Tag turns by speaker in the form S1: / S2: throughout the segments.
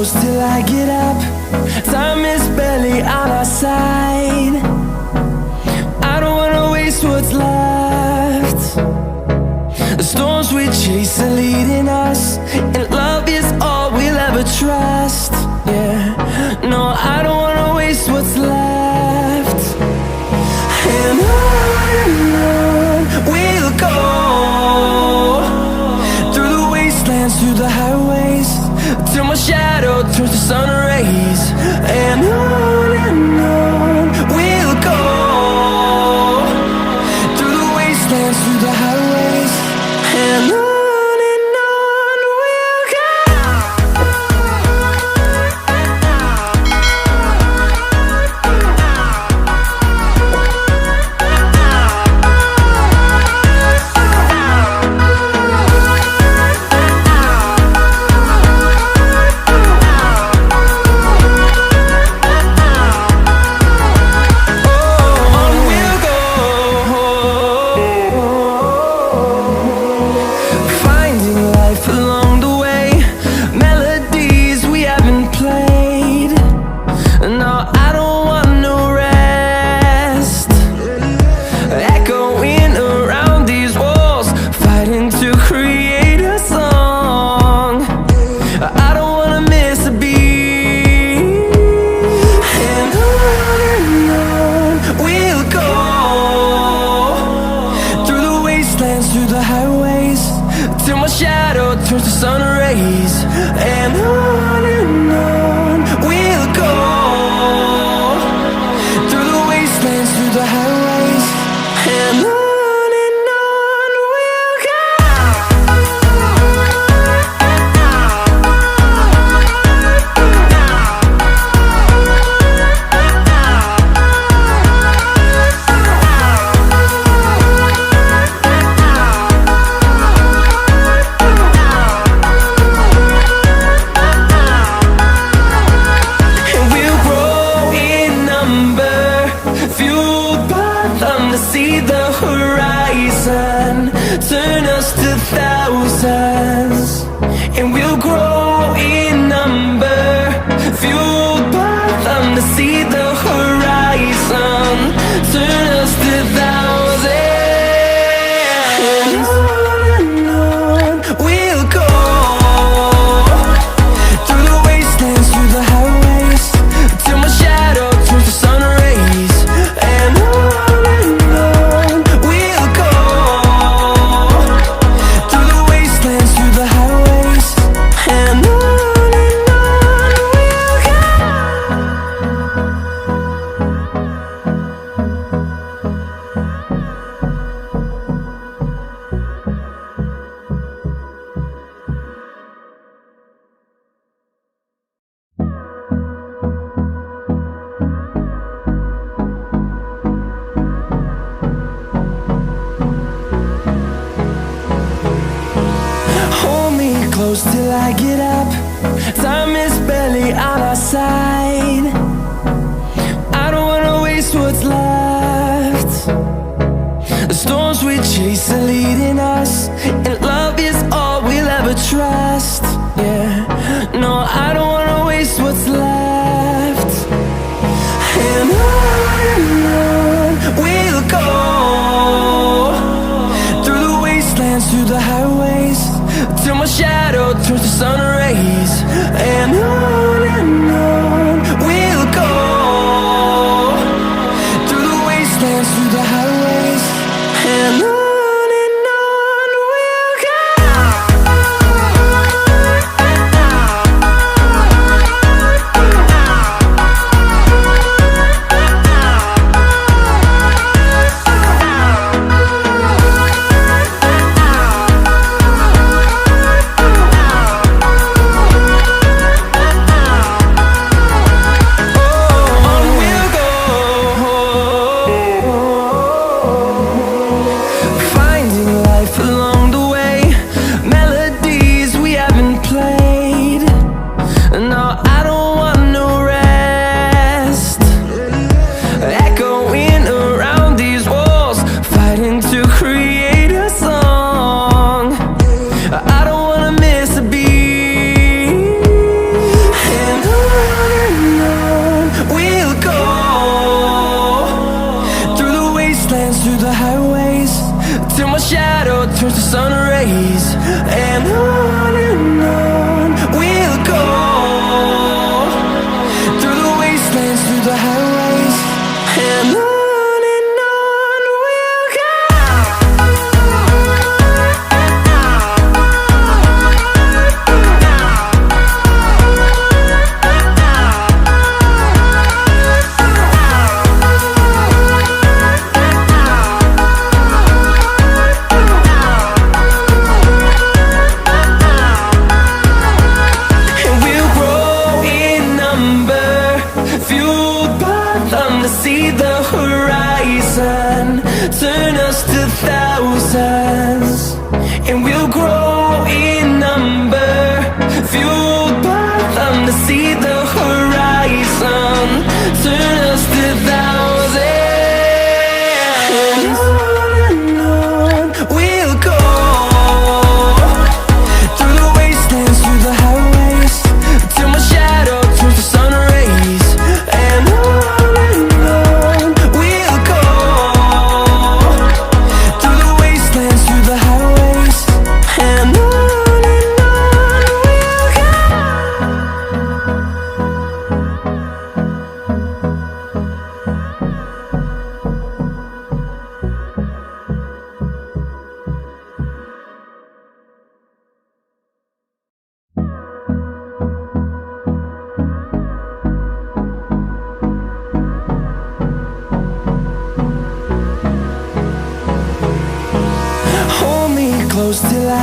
S1: close till I get up. Time is barely on our side. I don't wanna waste what's left. The storms we chase are leading us, and love is all we'll ever trust. Yeah, no, I don't wanna waste what's left. And on we'll go, through the wastelands, through the highways, till my shadow turns to sun rays. And on we'll go, through the wastelands, through the highways, and on we'll go. Through the highways, till my shadow turns to sun rays. And on we'll go, through the wastelands, through the highways, and on we'll go. See the horizon turn us to thousands, and we'll grow in number, fueled by them. To see the horizon turn us to thousands, and on we'll go, through the wastelands, through the highways, till my shadow turns to sun rays. And close till I get up. Time is barely on our side. I don't wanna waste what's left. The storms we chase are leading us, and love is all we'll ever trust. Yeah, no, I don't wanna waste what's left. And on we'll go, through the wastelands, through the highways, till my shadow turns to sun rays. And on we'll go, through the wastelands, through the highways, and on.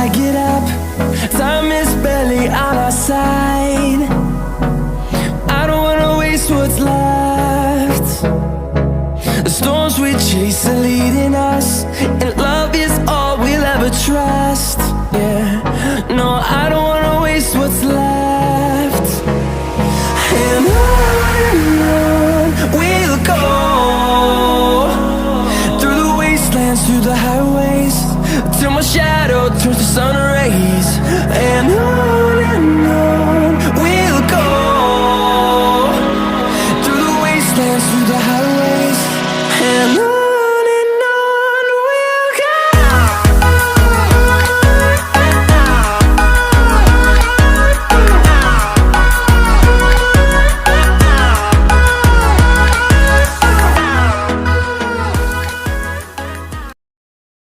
S1: I get up. Time is barely on our side. I don't wanna waste what's left. The storms we chase are leading us, and love is all we'll ever trust. Yeah, no, I don't wanna waste what's left.